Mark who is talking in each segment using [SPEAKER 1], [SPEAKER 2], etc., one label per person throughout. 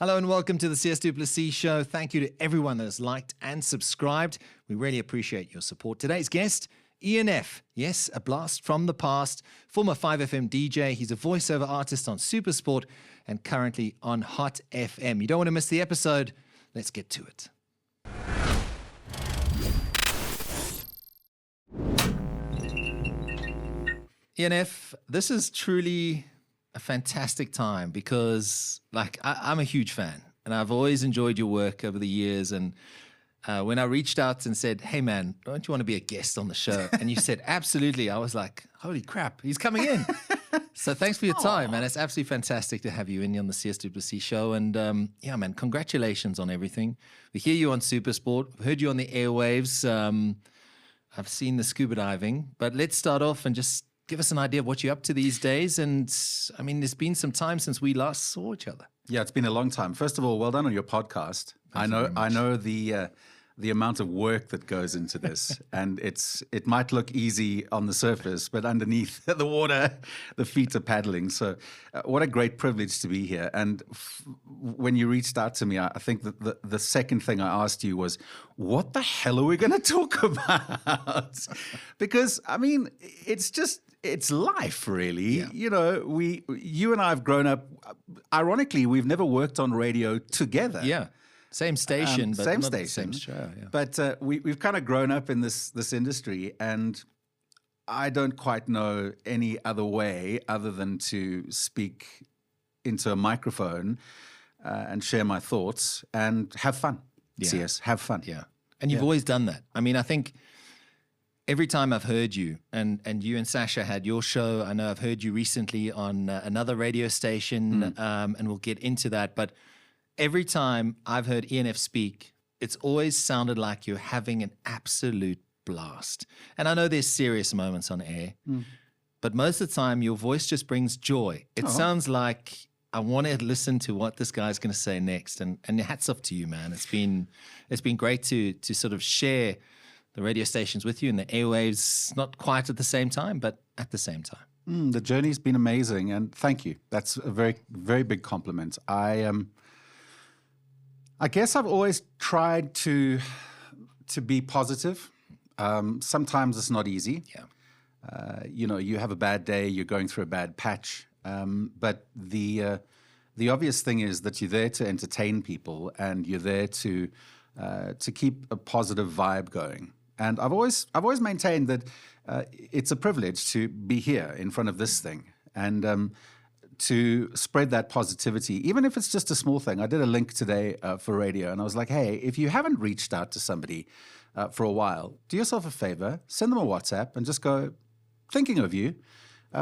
[SPEAKER 1] Hello and welcome to the CS Duplessis Show. Thank you to everyone that has liked and subscribed. We really appreciate your support. Today's guest, Ian F. Yes, a blast from the past. Former 5FM DJ. He's a voiceover artist on SuperSport and currently on Hot FM. You don't want to miss the episode. Let's get to it. Ian F., this is truly a fantastic time because, I'm a huge fan and I've always enjoyed your work over the years. And when I reached out and said, hey, man, don't you want to be a guest on the show? And you said, absolutely. I was like, holy crap, he's coming in. So thanks for your time, man. It's absolutely fantastic to have you in on the CS Duplessis Show. And yeah, man, congratulations on everything. We hear you on SuperSport. We've heard you on the airwaves. I've seen the scuba diving. But let's start off and just give us an idea of what you're up to these days. And I mean, there's been some time since we last saw each other.
[SPEAKER 2] Yeah, it's been a long time. First of all, well done on your podcast. I know the amount of work that goes into this, and it might look easy on the surface, but underneath the water, the feet are paddling. So, what a great privilege to be here. And when you reached out to me, I think that the second thing I asked you was, "What the hell are we going to talk about?" Because I mean, it's life, really. Yeah. You know, you and I have grown up. Ironically, we've never worked on radio together.
[SPEAKER 1] Yeah. Same station, but
[SPEAKER 2] same
[SPEAKER 1] not
[SPEAKER 2] station.
[SPEAKER 1] The same show. Yeah.
[SPEAKER 2] But we've kind of grown up in this industry, and I don't quite know any other way other than to speak into a microphone and share my thoughts and have fun.
[SPEAKER 1] Yeah.
[SPEAKER 2] CS, have fun.
[SPEAKER 1] Yeah, and you've always done that. I mean, I think every time I've heard you, and you and Sasha had your show, I know I've heard you recently on another radio station, and we'll get into that, but every time I've heard Ian F. speak, it's always sounded like you're having an absolute blast. And I know there's serious moments on air, but most of the time your voice just brings joy. It sounds like I want to listen to what this guy's going to say next. And hats off to you, man. It's been great to sort of share the radio stations with you and the airwaves, not quite at the same time, but at the same time.
[SPEAKER 2] The journey's been amazing, and thank you. That's a very, very big compliment. I guess I've always tried to be positive. Sometimes it's not easy.
[SPEAKER 1] Yeah.
[SPEAKER 2] You have a bad day, you're going through a bad patch. But the obvious thing is that you're there to entertain people, and you're there to keep a positive vibe going. And I've always maintained that it's a privilege to be here in front of this thing, and to spread that positivity, even if it's just a small thing. I did a link today for radio, and I was like, hey, if you haven't reached out to somebody for a while, do yourself a favor, send them a WhatsApp and just go, thinking of you,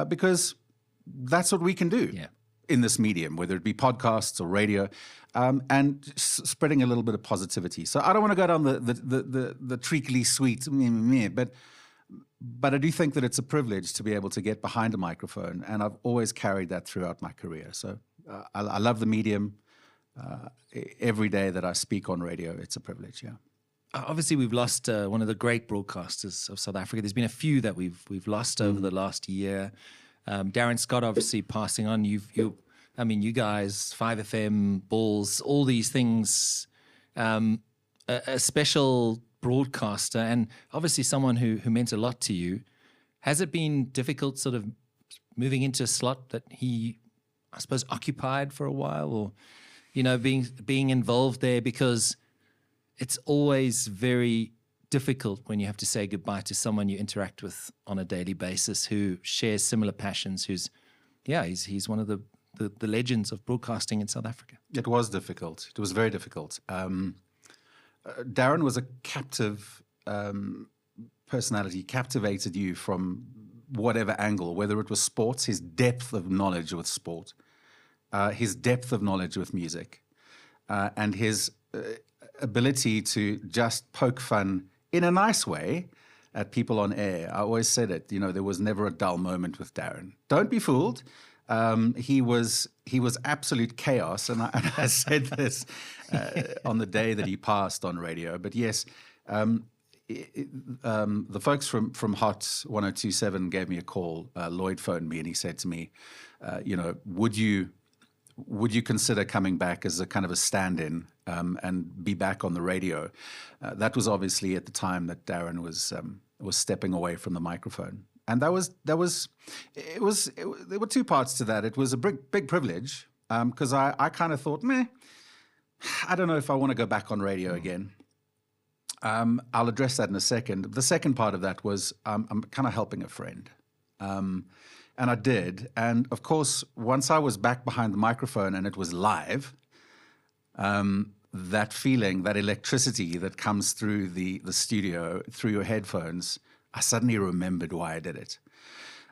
[SPEAKER 2] because that's what we can do in this medium, whether it be podcasts or radio, and spreading a little bit of positivity. So I don't want to go down the treacly sweet, but I do think that it's a privilege to be able to get behind a microphone, and I've always carried that throughout my career. So I love the medium. Every day that I speak on radio, it's a privilege, yeah.
[SPEAKER 1] Obviously, we've lost one of the great broadcasters of South Africa. There's been a few that we've lost over the last year. Darren Scott obviously passing on. You guys, 5FM, Balls, all these things, a special broadcaster, and obviously someone who meant a lot to you. Has it been difficult sort of moving into a slot that he, I suppose, occupied for a while, or, being involved there? Because it's always very difficult when you have to say goodbye to someone you interact with on a daily basis who shares similar passions, he's one of the legends of broadcasting in South Africa.
[SPEAKER 2] It was difficult. It was very difficult. Darren was a captive personality, captivated you from whatever angle, whether it was sports, his depth of knowledge with sport, his depth of knowledge with music, and his ability to just poke fun in a nice way at people on air. I always said it, there was never a dull moment with Darren. Don't be fooled. He was absolute chaos, and I said this on the day that he passed on radio. But yes, the folks from Hot 1027 gave me a call. Lloyd phoned me, and he said to me, would you would you consider coming back as a kind of a stand-in and be back on the radio? That was obviously at the time that Darren was stepping away from the microphone. And there were two parts to that. It was a big privilege because I kind of thought, I don't know if I want to go back on radio again. I'll address that in a second. The second part of that was I'm kind of helping a friend. And I did. And of course, once I was back behind the microphone and it was live, that feeling, that electricity that comes through the studio, through your headphones, I suddenly remembered why I did it.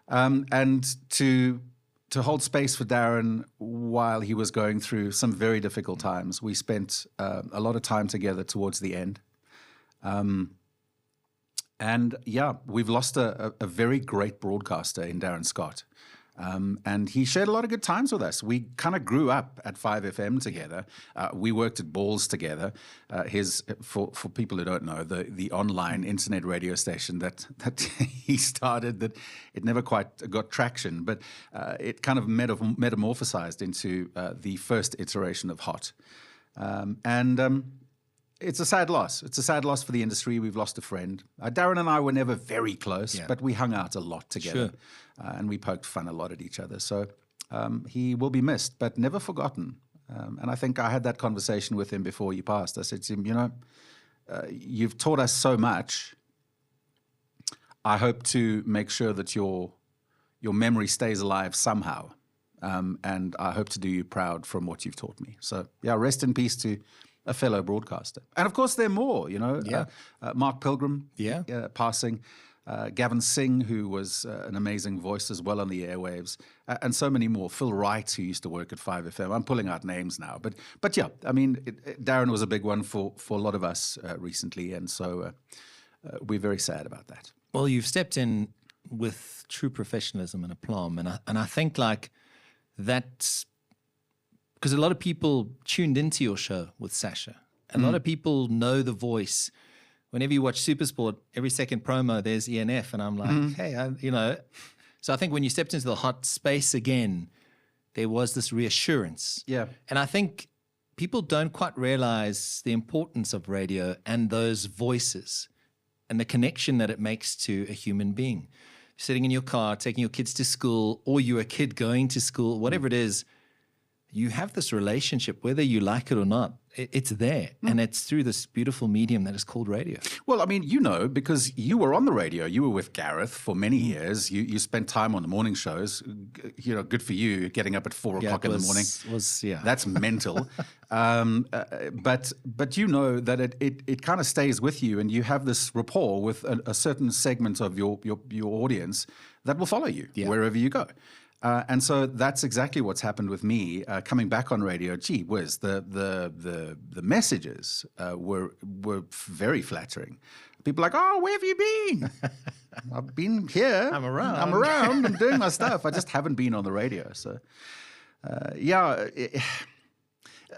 [SPEAKER 2] And to hold space for Darren while he was going through some very difficult times, we spent a lot of time together towards the end. And yeah, we've lost a very great broadcaster in Darren Scott. And he shared a lot of good times with us. We kind of grew up at 5FM together. We worked at Balls together. For people who don't know, the online internet radio station that he started, that it never quite got traction, but it kind of metamorphosized into the first iteration of Hot. It's a sad loss. It's a sad loss for the industry. We've lost a friend. Darren and I were never very close, but we hung out a lot together.
[SPEAKER 1] Sure.
[SPEAKER 2] And we poked fun a lot at each other. So he will be missed, but never forgotten. And I think I had that conversation with him before he passed. I said to him, you've taught us so much. I hope to make sure that your memory stays alive somehow. And I hope to do you proud from what you've taught me. So, yeah, rest in peace to a fellow broadcaster. And, of course, there are more, Mark Pilgrim passing, Gavin Singh, who was an amazing voice as well on the airwaves, and so many more. Phil Wright, who used to work at 5FM. I'm pulling out names now. But yeah, I mean, Darren was a big one for a lot of us recently, and so we're very sad about that.
[SPEAKER 1] Well, you've stepped in with true professionalism and aplomb, and I think like that's because a lot of people tuned into your show with Sasha. A lot of people know the voice. Whenever you watch SuperSport, every second promo, there's ENF. And I'm like, hey, So I think when you stepped into the Hot space again, there was this reassurance.
[SPEAKER 2] Yeah.
[SPEAKER 1] And I think people don't quite realize the importance of radio and those voices and the connection that it makes to a human being. Sitting in your car, taking your kids to school, or you're a kid going to school, whatever it is, you have this relationship, whether you like it or not. It's there, and it's through this beautiful medium that is called radio.
[SPEAKER 2] Well, I mean, because you were on the radio. You were with Gareth for many years. You spent time on the morning shows. Good for you, getting up at 4 o'clock in the morning. That's mental. But you know that it kind of stays with you, and you have this rapport with a certain segment of your audience that will follow you wherever you go. And so that's exactly what's happened with me coming back on radio. Gee whiz, the messages were very flattering. People are like, oh, where have you been? I've been here.
[SPEAKER 1] I'm around.
[SPEAKER 2] I'm doing my stuff. I just haven't been on the radio. So,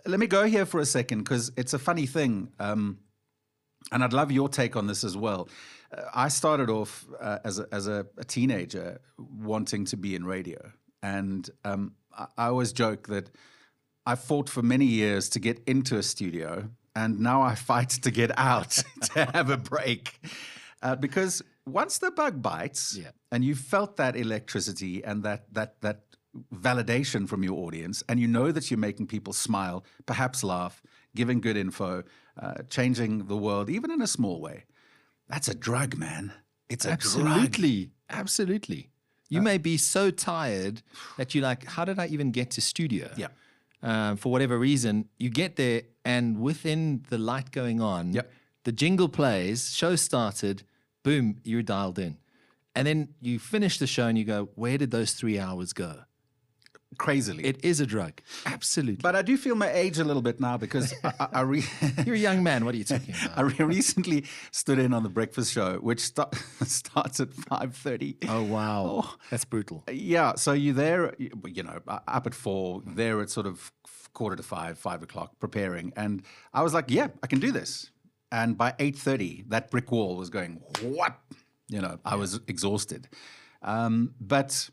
[SPEAKER 2] let me go here for a second because it's a funny thing. And I'd love your take on this as well. I started off as a teenager wanting to be in radio. And I always joke that I fought for many years to get into a studio, and now I fight to get out to have a break. Because once the bug bites and you felt that electricity and that validation from your audience, and you know that you're making people smile, perhaps laugh, giving good info, changing the world, even in a small way, that's a drug, man. It's a drug.
[SPEAKER 1] Absolutely. You may be so tired that you're like, how did I even get to studio?
[SPEAKER 2] Yeah.
[SPEAKER 1] For whatever reason, you get there, and within the light going on, the jingle plays, show started, boom, you're dialed in. And then you finish the show and you go, where did those 3 hours go?
[SPEAKER 2] Crazily.
[SPEAKER 1] It is a drug. Absolutely.
[SPEAKER 2] But I do feel my age a little bit now because
[SPEAKER 1] You're a young man. What are you talking about?
[SPEAKER 2] I recently stood in on the breakfast show, which starts at 5:30.
[SPEAKER 1] Oh, wow. That's brutal.
[SPEAKER 2] Yeah. So you're there, up at 4, there at sort of 4:45, 5 o'clock, preparing. And I was like, yeah, I can do this. And by 8:30, that brick wall was going, what? I was exhausted. But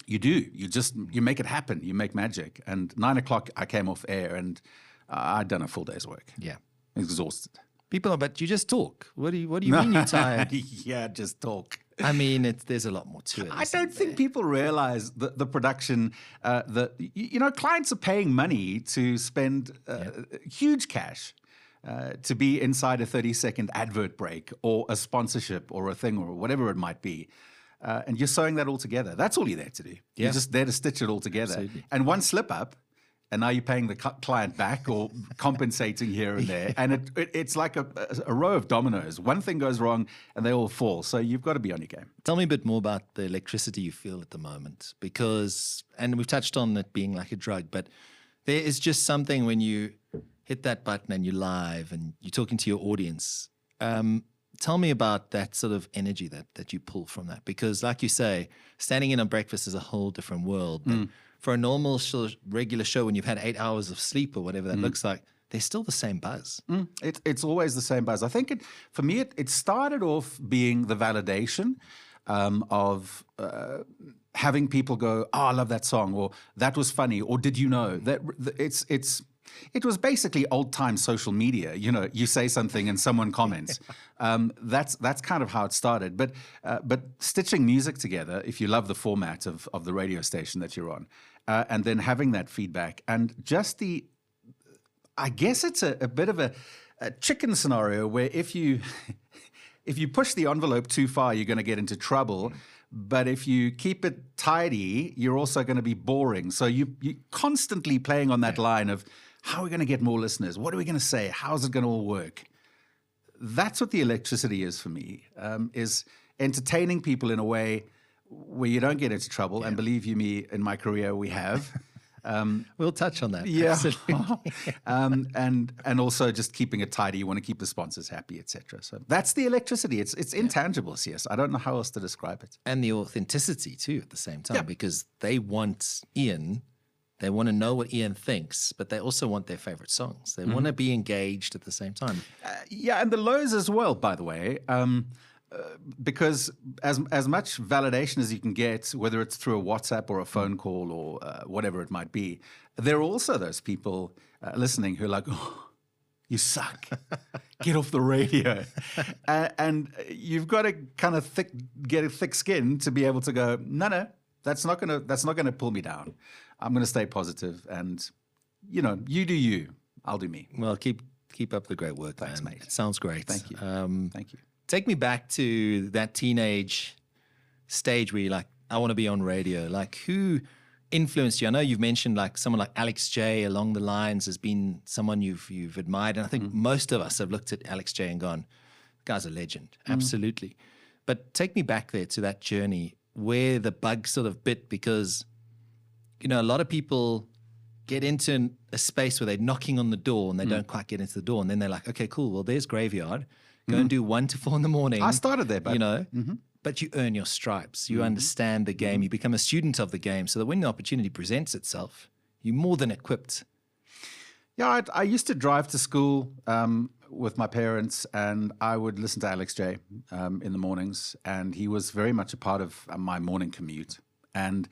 [SPEAKER 2] You do. You make it happen. You make magic. And 9 o'clock, I came off air, and I'd done a full day's work.
[SPEAKER 1] Yeah.
[SPEAKER 2] Exhausted.
[SPEAKER 1] But you just talk. What do you mean you're tired?
[SPEAKER 2] Yeah, just talk.
[SPEAKER 1] I mean, there's a lot more to it.
[SPEAKER 2] I don't think people realize the production, clients are paying money to spend huge cash to be inside a 30-second advert break or a sponsorship or a thing or whatever it might be. And you're sewing that all together. That's all you're there to do. You're just there to stitch it all together.
[SPEAKER 1] Absolutely.
[SPEAKER 2] And one slip up, and now you're paying the client back or compensating here and there. And it's like a row of dominoes. One thing goes wrong and they all fall. So you've got to be on your game.
[SPEAKER 1] Tell me a bit more about the electricity you feel at the moment, and we've touched on it being like a drug, but there is just something when you hit that button and you're live and you're talking to your audience. Tell me about that sort of energy that you pull from that, because like you say, standing in on breakfast is a whole different world. But for a normal regular show, when you've had 8 hours of sleep or whatever that looks like, there's still the same buzz.
[SPEAKER 2] It's always the same buzz. I think for me, it started off being the validation of having people go, "Oh, I love that song," or "That was funny," or "Did you know that?" It was basically old-time social media. You say something and someone comments. That's kind of how it started. But stitching music together, if you love the format of the radio station that you're on, and then having that feedback, and just I guess it's a bit of a chicken scenario where if you push the envelope too far, you're going to get into trouble. But if you keep it tidy, you're also going to be boring. So you're constantly playing on that line of, how are we going to get more listeners? What are we going to say? How's it going to all work? That's what the electricity is for me, is entertaining people in a way where you don't get into trouble. Yeah. And believe you me, in my career, we have.
[SPEAKER 1] We'll touch on that.
[SPEAKER 2] Yeah. And also just keeping it tidy. You want to keep the sponsors happy, etc. So that's the electricity. It's intangible, CS. I don't know how else to describe it.
[SPEAKER 1] And the authenticity too at the same time, because they want Ian. They want to know what Ian thinks, but they also want their favorite songs. They want to be engaged at the same time.
[SPEAKER 2] And the lows as well, by the way. Because as much validation as you can get, whether it's through a WhatsApp or a phone call or whatever it might be, there are also those people listening who are like, "Oh, you suck. Get off the radio." And you've got to kind of get a thick skin to be able to go, no, that's not gonna pull me down. I'm going to stay positive, and you do you, I'll do me.
[SPEAKER 1] Well, keep up the great work.
[SPEAKER 2] Thanks,
[SPEAKER 1] man.
[SPEAKER 2] mate.
[SPEAKER 1] It sounds great.
[SPEAKER 2] Thank you. Thank you.
[SPEAKER 1] Take me back to that teenage stage where you're like, I want to be on radio. Like, who influenced you? I know you've mentioned like someone like Alex J along the lines has been someone you've admired. And I think most of us have looked at Alex J and gone, guy's a legend. Absolutely. But take me back there to that journey where the bug sort of bit, because, a lot of people get into a space where they're knocking on the door and they don't quite get into the door. And then they're like, okay, cool. Well, there's Graveyard. Go and do 1 to 4 in the morning.
[SPEAKER 2] I started there, but
[SPEAKER 1] but you earn your stripes. You understand the game. You become a student of the game, so that when the opportunity presents itself, you're more than equipped.
[SPEAKER 2] Yeah, I used to drive to school with my parents, and I would listen to Alex J in the mornings, and he was very much a part of my morning commute. And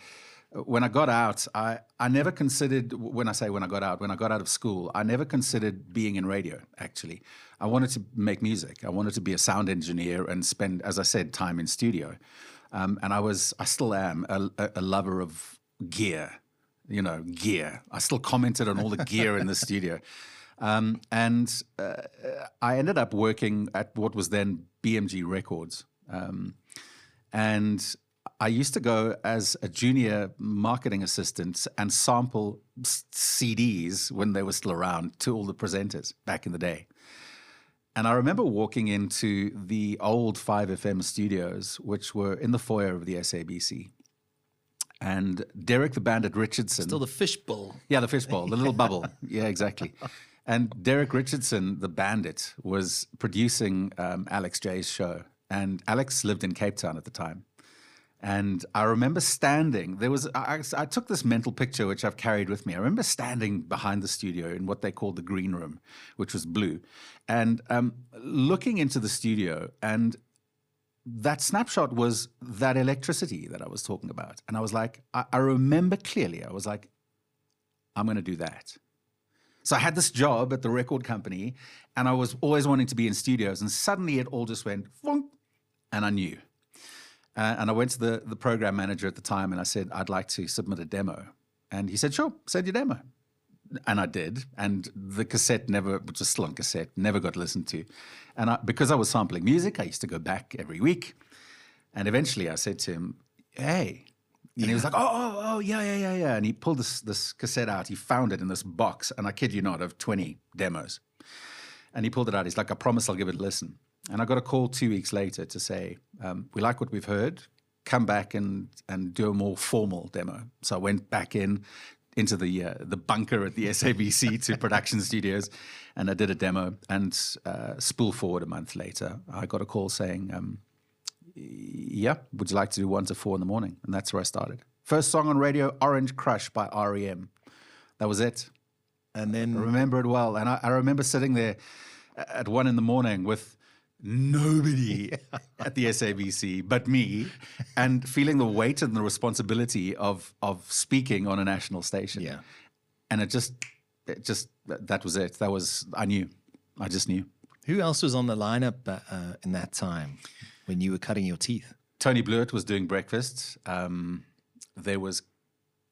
[SPEAKER 2] when I got out, I never considered, when I got out of school, I never considered being in radio, actually. I wanted to make music. I wanted to be a sound engineer and spend, as I said, time in studio. And I still am a lover of gear, gear. I still commented on all the gear in the studio. And I ended up working at what was then BMG Records. And I used to go as a junior marketing assistant and sample CDs when they were still around to all the presenters back in the day. And I remember walking into the old 5FM studios, which were in the foyer of the SABC. And Derek the Bandit Richardson.
[SPEAKER 1] Still the fishbowl.
[SPEAKER 2] Yeah, the fishbowl, the little bubble. Yeah, exactly. And Derek Richardson, the Bandit, was producing Alex J's show. And Alex lived in Cape Town at the time. And I remember standing, I took this mental picture, which I've carried with me. I remember standing behind the studio in what they called the green room, which was blue, and looking into the studio and that snapshot was that electricity that I was talking about. And I was like, I remember clearly, I was like, I'm going to do that. So I had this job at the record company, and I was always wanting to be in studios, and suddenly it all just went, "Funk," and I knew. And I went to the program manager at the time, and I said, I'd like to submit a demo. And he said, sure, send your demo. And I did. And the cassette which was still on cassette, never got listened to. And because I was sampling music, I used to go back every week. And eventually I said to him, hey. And he was like, oh, yeah. And he pulled this cassette out. He found it in this box, and I kid you not, of 20 demos. And he pulled it out. He's like, I promise I'll give it a listen. And I got a call 2 weeks later to say, we like what we've heard. Come back and do a more formal demo. So I went back into the bunker at the SABC to production studios, and I did a demo. And spool forward a month later, I got a call saying, yeah, would you like to do 1 to 4 in the morning? And that's where I started. First song on radio, Orange Crush by REM. That was it.
[SPEAKER 1] And then
[SPEAKER 2] I remember it well. And I remember sitting there at 1 in the morning with nobody at the SABC but me, and feeling the weight and the responsibility of speaking on a national station.
[SPEAKER 1] Yeah.
[SPEAKER 2] And it just that was it. I just knew.
[SPEAKER 1] Who else was on the lineup in that time when you were cutting your teeth?
[SPEAKER 2] Tony Blewett was doing breakfast. There was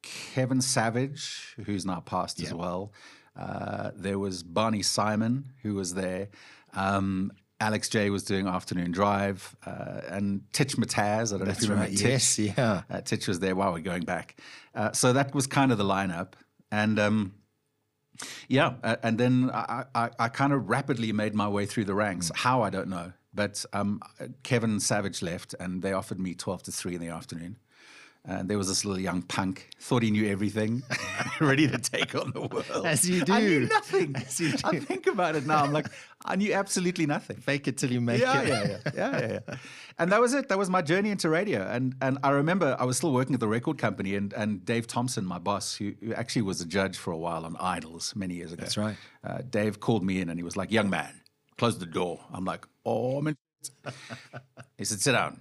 [SPEAKER 2] Kevin Savage, who's now passed as well. There was Barney Simon, who was there. Alex J was doing Afternoon Drive, and Titch Mataz. I don't know if you remember Titch.
[SPEAKER 1] Yes, yeah.
[SPEAKER 2] Titch was there. Wow, we're going back. So that was kind of the lineup. And and then I kind of rapidly made my way through the ranks. How, I don't know. But Kevin Savage left, and they offered me 12 to 3 in the afternoon. And there was this little young punk, thought he knew everything, ready to take on the world.
[SPEAKER 1] As you do.
[SPEAKER 2] I knew nothing.
[SPEAKER 1] As you do.
[SPEAKER 2] I think about it now. I'm like, I knew absolutely nothing.
[SPEAKER 1] Fake it till you make
[SPEAKER 2] it. Yeah. And that was it. That was my journey into radio. And I remember I was still working at the record company, and Dave Thompson, my boss, who actually was a judge for a while on Idols many years ago.
[SPEAKER 1] That's right.
[SPEAKER 2] Dave called me in, and he was like, young man, close the door. I'm like, oh, I'm in. He said, sit down.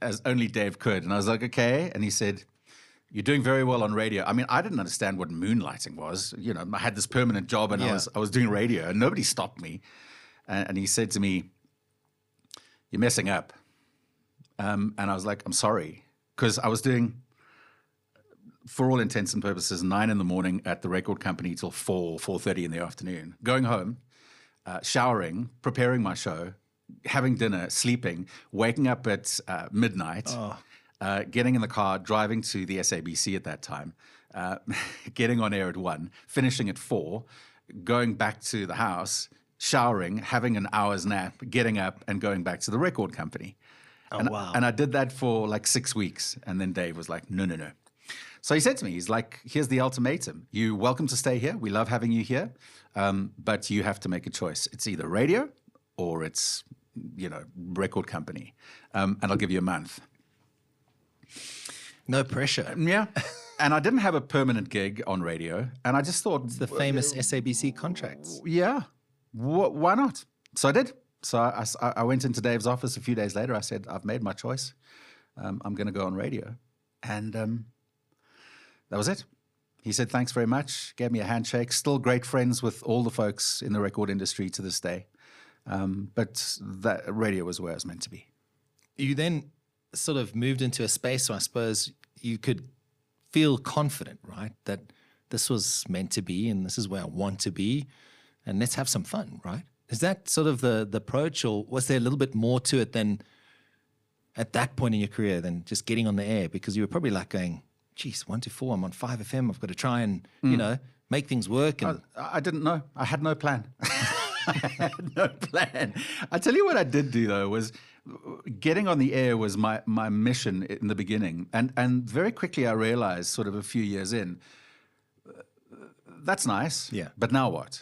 [SPEAKER 2] As only Dave could. And I was like, okay. And he said, you're doing very well on radio. I mean, I didn't understand what moonlighting was. You know, I had this permanent job, and I was doing radio, and nobody stopped me. And he said to me, you're messing up. And I was like, I'm sorry. Because I was doing, for all intents and purposes, 9 in the morning at the record company till 4:30 in the afternoon. Going home, showering, preparing my show, having dinner, sleeping, waking up at midnight, getting in the car, driving to the SABC at that time, getting on air at 1, finishing at 4, going back to the house, showering, having an hour's nap, getting up, and going back to the record company.
[SPEAKER 1] Wow.
[SPEAKER 2] And I did that for like 6 weeks. And then Dave was like, no. So he said to me, he's like, here's the ultimatum. You're welcome to stay here. We love having you here. But you have to make a choice. It's either radio or it's, record company. And I'll give you a month.
[SPEAKER 1] No pressure.
[SPEAKER 2] Yeah. And I didn't have a permanent gig on radio. And I just thought...
[SPEAKER 1] It's the famous SABC contracts.
[SPEAKER 2] Yeah. Why not? So I did. So I went into Dave's office a few days later. I said, I've made my choice. I'm going to go on radio. And that was it. He said, thanks very much. Gave me a handshake. Still great friends with all the folks in the record industry to this day. But that radio was where I was meant to be.
[SPEAKER 1] You then sort of moved into a space where I suppose you could feel confident, right? That this was meant to be and this is where I want to be and let's have some fun, right? Is that sort of the approach, or was there a little bit more to it than at that point in your career than just getting on the air? Because you were probably like going, geez, 1 to 4, I'm on 5FM. I've got to try and, make things work. And
[SPEAKER 2] I didn't know. I had no plan. I had no plan. I tell you what I did do, though, was getting on the air was my mission in the beginning. And very quickly I realized, sort of a few years in, that's nice.
[SPEAKER 1] Yeah.
[SPEAKER 2] But now what?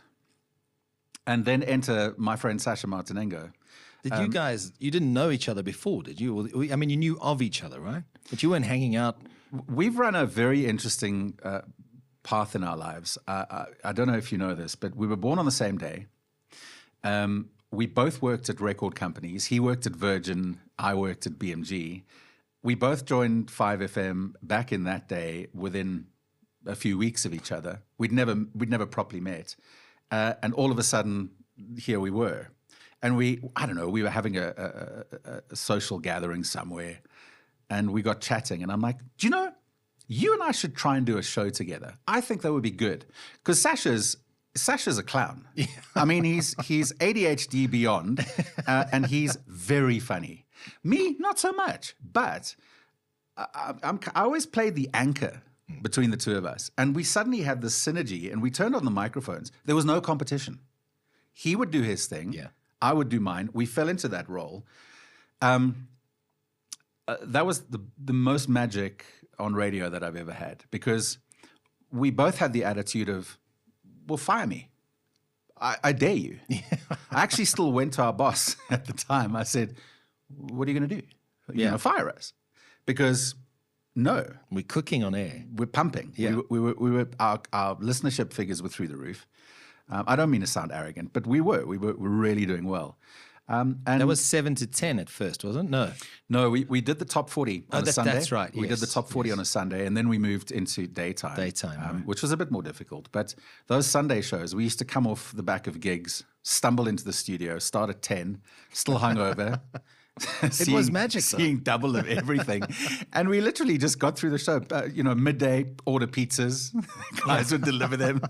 [SPEAKER 2] And then enter my friend Sasha Martinengo.
[SPEAKER 1] Did you guys, you didn't know each other before, did you? I mean, you knew of each other, right? But you weren't hanging out.
[SPEAKER 2] We've run a very interesting path in our lives. I don't know if you know this, but we were born on the same day. we both worked at record companies. He worked at Virgin. I worked at BMG. We both joined 5FM back in that day within a few weeks of each other. We'd never properly met. And all of a sudden, here we were. And we were having a social gathering somewhere. And we got chatting. And I'm like, do you know, you and I should try and do a show together. I think that would be good. Because Sasha's a clown. Yeah. I mean, he's ADHD beyond, and he's very funny. Me, not so much. But I always played the anchor between the two of us. And we suddenly had this synergy, and we turned on the microphones. There was no competition. He would do his thing.
[SPEAKER 1] Yeah.
[SPEAKER 2] I would do mine. We fell into that role. That was the most magic on radio that I've ever had, because we both had the attitude of, well, fire me. I dare you. I actually still went to our boss at the time. I said, what are you going to do? You know, fire us. Because no.
[SPEAKER 1] We're cooking on air.
[SPEAKER 2] We're pumping.
[SPEAKER 1] Yeah.
[SPEAKER 2] We were our listenership figures were through the roof. I don't mean to sound arrogant, but we were really doing well. And
[SPEAKER 1] that was 7 to 10 at first, wasn't it? No,
[SPEAKER 2] we did the top 40 on a Sunday.
[SPEAKER 1] That's right.
[SPEAKER 2] We did the top 40 on a Sunday, and then we moved into daytime.
[SPEAKER 1] Right.
[SPEAKER 2] Which was a bit more difficult. But those Sunday shows, we used to come off the back of gigs, stumble into the studio, start at 10, still hungover.
[SPEAKER 1] It was magic, though.
[SPEAKER 2] Seeing double of everything. And we literally just got through the show. Midday, order pizzas. Guys would deliver them.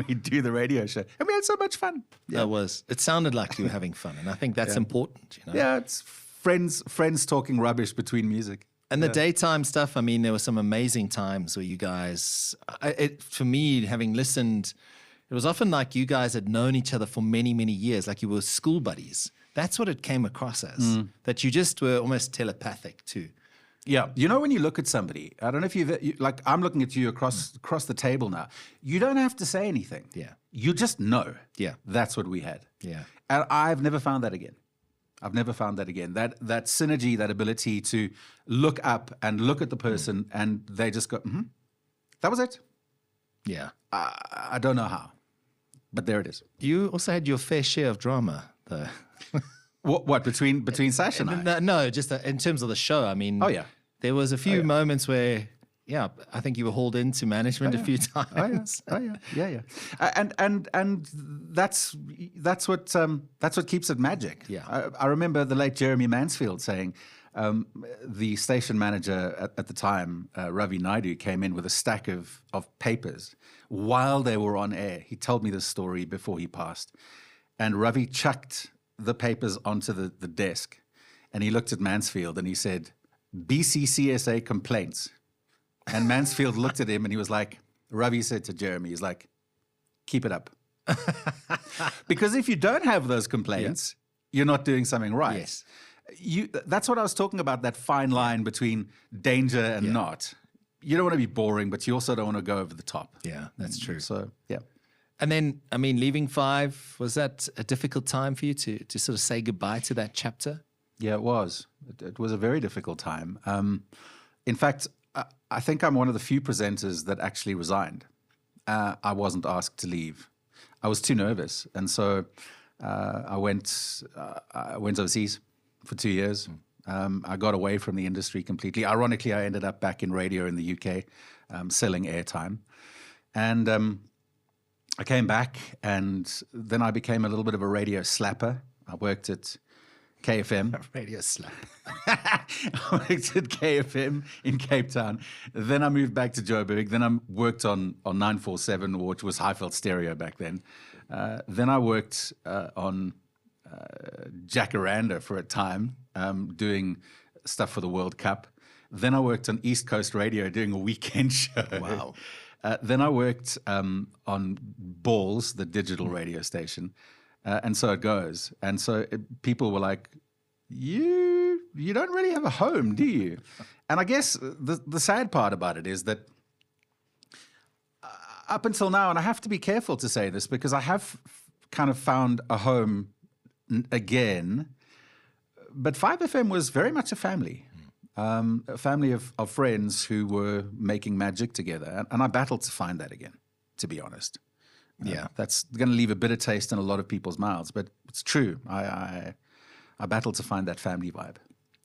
[SPEAKER 2] We'd do the radio show. And we had so much fun.
[SPEAKER 1] Yeah. It sounded like you were having fun. And I think that's important. You know?
[SPEAKER 2] Yeah, it's friends talking rubbish between music.
[SPEAKER 1] And the daytime stuff, I mean, there were some amazing times where you guys, for me, having listened, it was often like you guys had known each other for many, many years, like you were school buddies. That's what it came across as, that you just were almost telepathic too.
[SPEAKER 2] Yeah. You know, when you look at somebody, I don't know if like I'm looking at you across the table now. You don't have to say anything.
[SPEAKER 1] Yeah.
[SPEAKER 2] You just know.
[SPEAKER 1] Yeah.
[SPEAKER 2] That's what we had.
[SPEAKER 1] Yeah.
[SPEAKER 2] And I've never found that again. That synergy, that ability to look up and look at the person and they just go, that was it.
[SPEAKER 1] Yeah.
[SPEAKER 2] I don't know how, but there it is.
[SPEAKER 1] You also had your fair share of drama, though.
[SPEAKER 2] What between Sasha and I?
[SPEAKER 1] No, just in terms of the show. I mean, there was a few moments where, I think you were hauled into management a few times.
[SPEAKER 2] Yeah. And that's what keeps it magic.
[SPEAKER 1] Yeah.
[SPEAKER 2] I remember the late Jeremy Mansfield saying, the station manager at the time, Ravi Naidu, came in with a stack of papers while they were on air. He told me this story before he passed. And Ravi chucked the papers onto the desk, and he looked at Mansfield and he said, BCCSA complaints. And Mansfield looked at him and he was like, Ravi said to Jeremy, he's like, keep it up. Because if you don't have those complaints, you're not doing something right.
[SPEAKER 1] Yes.
[SPEAKER 2] That's what I was talking about, that fine line between danger and not. You don't want to be boring, but you also don't want to go over the top.
[SPEAKER 1] Yeah, that's true.
[SPEAKER 2] So, yeah.
[SPEAKER 1] And then, I mean, leaving 5, was that a difficult time for you to sort of say goodbye to that chapter?
[SPEAKER 2] Yeah, it was. It was a very difficult time. In fact, I think I'm one of the few presenters that actually resigned. I wasn't asked to leave. I was too nervous. And so I went overseas for 2 years. I got away from the industry completely. Ironically, I ended up back in radio in the UK, selling airtime. And I came back, and then I became a little bit of a radio slapper. I worked at KFM.
[SPEAKER 1] Radio slap.
[SPEAKER 2] I worked at KFM in Cape Town. Then I moved back to Joburg. Then I worked on 947, which was Highveld Stereo back then. Then I worked on Jacaranda for a time, doing stuff for the World Cup. Then I worked on East Coast Radio doing a weekend show.
[SPEAKER 1] Wow.
[SPEAKER 2] Then I worked on Balls, the digital radio station, and so it goes. And so people were like, you don't really have a home, do you? And I guess the sad part about it is that up until now, and I have to be careful to say this because I have kind of found a home again, but 5FM was very much a family. A family of friends who were making magic together. And I battled to find that again, to be honest.
[SPEAKER 1] Yeah.
[SPEAKER 2] That's going to leave a bitter taste in a lot of people's mouths, but it's true. I battle to find that family vibe.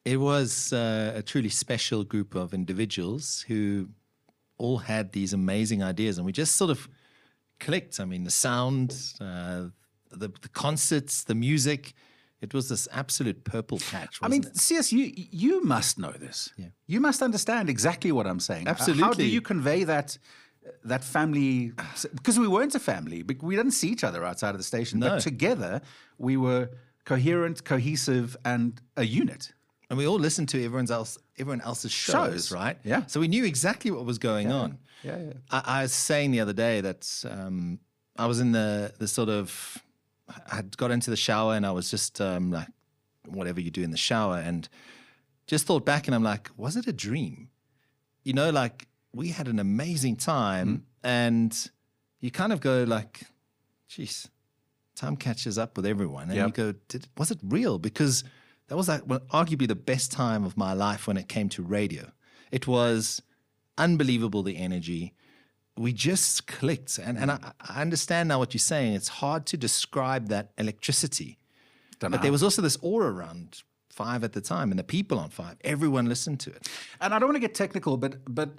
[SPEAKER 1] It was a truly special group of individuals who all had these amazing ideas, and we just sort of clicked. I mean, the sound, the concerts, the music. It was this absolute purple patch, wasn't it?
[SPEAKER 2] CS, you must know this.
[SPEAKER 1] Yeah.
[SPEAKER 2] You must understand exactly what I'm saying.
[SPEAKER 1] Absolutely.
[SPEAKER 2] How do you convey that family? Because we weren't a family, but we didn't see each other outside of the station.
[SPEAKER 1] No.
[SPEAKER 2] But together, we were coherent, cohesive, and a unit.
[SPEAKER 1] And we all listened to everyone else's shows, right?
[SPEAKER 2] Yeah.
[SPEAKER 1] So we knew exactly what was going on.
[SPEAKER 2] Yeah.
[SPEAKER 1] I was saying the other day that I was in the sort of, I had got into the shower and I was just like, whatever you do in the shower, and just thought back and I'm like, was it a dream? You know, like we had an amazing time and you kind of go like, geez, time catches up with everyone. And you go, was it real? Because that was like arguably the best time of my life when it came to radio. It was unbelievable, the energy. We just clicked. And I understand now what you're saying. It's hard to describe that electricity. But there was also this aura around 5 at the time, and the people on 5, everyone listened to it.
[SPEAKER 2] And I don't want to get technical, but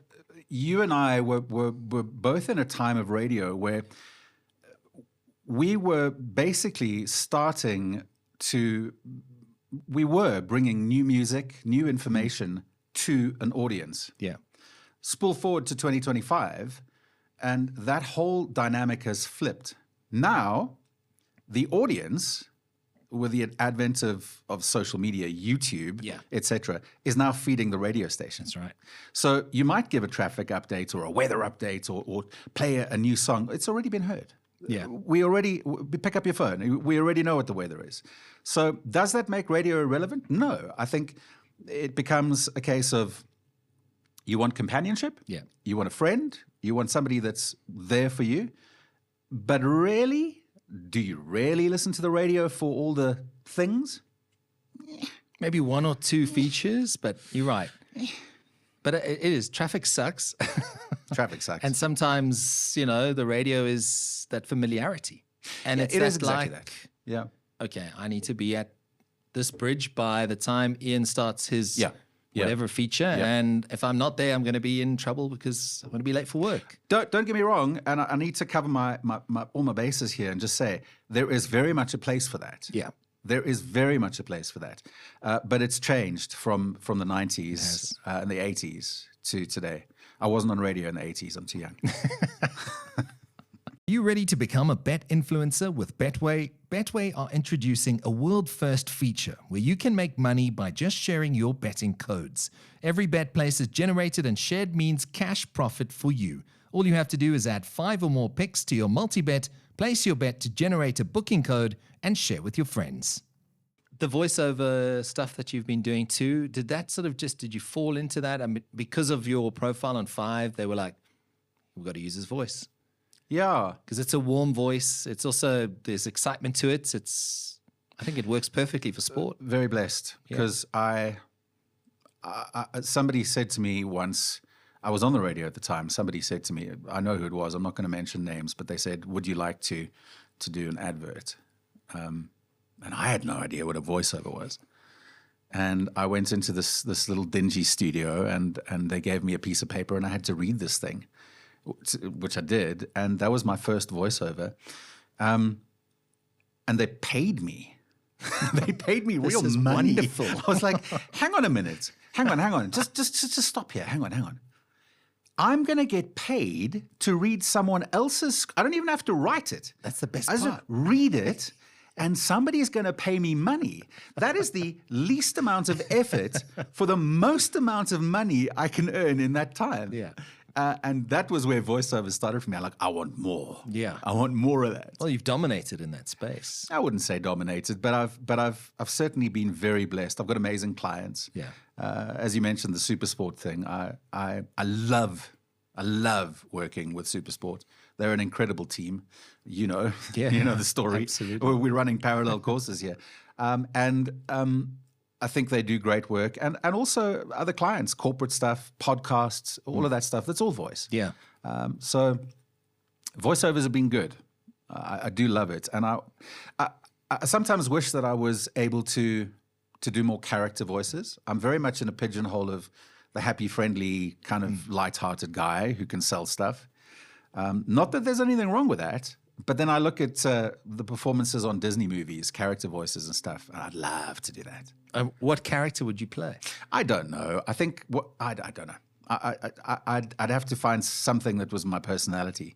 [SPEAKER 2] you and I were both in a time of radio where we were basically we were bringing new music, new information to an audience.
[SPEAKER 1] Yeah.
[SPEAKER 2] Spool forward to 2025, and that whole dynamic has flipped. Now, the audience, with the advent of social media, YouTube, etc., is now feeding the radio stations.
[SPEAKER 1] That's right.
[SPEAKER 2] So you might give a traffic update or a weather update or play a new song. It's already been heard.
[SPEAKER 1] Yeah.
[SPEAKER 2] We pick up your phone. We already know what the weather is. So does that make radio irrelevant? No. I think it becomes a case of you want companionship.
[SPEAKER 1] Yeah.
[SPEAKER 2] You want a friend. You want somebody that's there for you. But really, do you really listen to the radio for all the things?
[SPEAKER 1] Maybe 1 or 2 features, but you're right. But it is. Traffic sucks.
[SPEAKER 2] Traffic sucks.
[SPEAKER 1] And sometimes, the radio is that familiarity. And
[SPEAKER 2] it is exactly
[SPEAKER 1] like,
[SPEAKER 2] that. Yeah.
[SPEAKER 1] Okay, I need to be at this bridge by the time Ian starts his whatever feature.
[SPEAKER 2] Yeah.
[SPEAKER 1] And if I'm not there, I'm going to be in trouble because I'm going to be late for work.
[SPEAKER 2] Don't get me wrong, and I need to cover all my bases here and just say there is very much a place for that.
[SPEAKER 1] Yeah.
[SPEAKER 2] There is very much a place for that. But it's changed from the 90s and the 80s to today. I wasn't on radio in the 80s. I'm too young.
[SPEAKER 1] Are you ready to become a bet influencer with Betway? Betway are introducing a world-first feature where you can make money by just sharing your betting codes. Every bet placed is generated and shared means cash profit for you. All you have to do is add 5 or more picks to your multi-bet, place your bet to generate a booking code, and share with your friends. The voiceover stuff that you've been doing too, did you fall into that? I mean, because of your profile on 5, they were like, we've got to use his voice.
[SPEAKER 2] Yeah.
[SPEAKER 1] Because it's a warm voice. It's also, there's excitement to it. I think it works perfectly for sport.
[SPEAKER 2] Very blessed. Because somebody said to me once, I was on the radio at the time, somebody said to me, I know who it was, I'm not going to mention names, but they said, would you like to do an advert? And I had no idea what a voiceover was. And I went into this little dingy studio and they gave me a piece of paper and I had to read this thing, which I did. And that was my first voiceover. And they paid me. They paid me real money.
[SPEAKER 1] Wonderful.
[SPEAKER 2] I was like, hang on a minute. Hang on. Just stop here. Hang on. I'm going to get paid to read someone else's. I don't even have to write it.
[SPEAKER 1] That's the best
[SPEAKER 2] I just
[SPEAKER 1] part.
[SPEAKER 2] read it, and somebody is going to pay me money. That is the least amount of effort for the most amount of money I can earn in that time.
[SPEAKER 1] Yeah.
[SPEAKER 2] And that was where voiceover started for me. I'm like, I want more.
[SPEAKER 1] Yeah.
[SPEAKER 2] I want more of that.
[SPEAKER 1] Well, you've dominated in that space.
[SPEAKER 2] I wouldn't say dominated, but I've certainly been very blessed. I've got amazing clients.
[SPEAKER 1] Yeah.
[SPEAKER 2] As you mentioned, the SuperSport thing. I love working with SuperSport. They're an incredible team. You know the story.
[SPEAKER 1] Absolutely.
[SPEAKER 2] We're running parallel courses here, I think they do great work, and also other clients, corporate stuff, podcasts, all of that stuff. That's all voice.
[SPEAKER 1] Yeah.
[SPEAKER 2] So voiceovers have been good. I do love it. And I sometimes wish that I was able to do more character voices. I'm very much in a pigeonhole of the happy, friendly, kind of light-hearted guy who can sell stuff. Not that there's anything wrong with that, but then I look at the performances on Disney movies, character voices and stuff, and I'd love to do that.
[SPEAKER 1] What character would you play?
[SPEAKER 2] I don't know. I think I don't know. I'd have to find something that was my personality.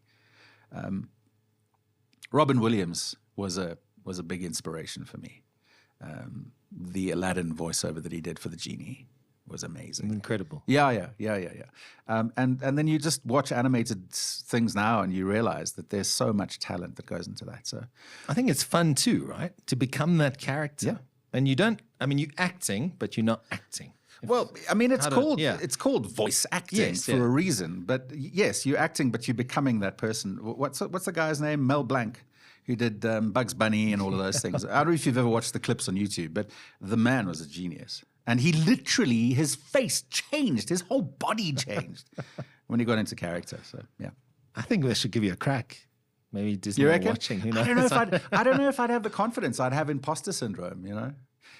[SPEAKER 2] Robin Williams was a big inspiration for me. The Aladdin voiceover that he did for the genie was amazing.
[SPEAKER 1] Incredible.
[SPEAKER 2] Yeah. And then you just watch animated things now and you realize that there's so much talent that goes into that. So
[SPEAKER 1] I think it's fun too, right? To become that character.
[SPEAKER 2] Yeah.
[SPEAKER 1] And you're acting, but you're not acting.
[SPEAKER 2] Well, I mean, it's called voice acting for a reason. But yes, you're acting, but you're becoming that person. What's the guy's name? Mel Blanc, who did Bugs Bunny and all of those things. I don't know if you've ever watched the clips on YouTube, but the man was a genius. And he literally, his face changed, his whole body changed when he got into character. So, yeah.
[SPEAKER 1] I think they should give you a crack. Maybe Disney are watching. Who knows?
[SPEAKER 2] I don't know if I'd have the confidence. I'd have imposter syndrome, you know.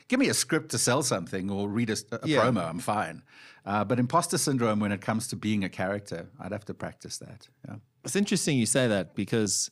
[SPEAKER 2] Give me a script to sell something or read a promo, I'm fine. But imposter syndrome when it comes to being a character, I'd have to practice that. Yeah.
[SPEAKER 1] It's interesting you say that because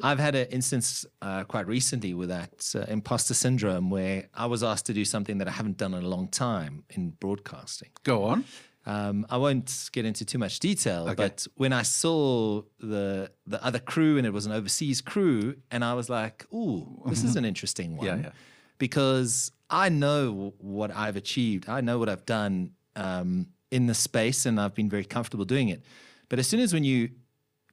[SPEAKER 1] I've had an instance quite recently with that imposter syndrome where I was asked to do something that I haven't done in a long time in broadcasting.
[SPEAKER 2] Go on.
[SPEAKER 1] I won't get into too much detail, but when I saw the other crew and it was an overseas crew, and I was like, ooh, this is an interesting one.
[SPEAKER 2] Yeah.
[SPEAKER 1] Because I know what I've achieved. I know what I've done in the space, and I've been very comfortable doing it. But as soon as when you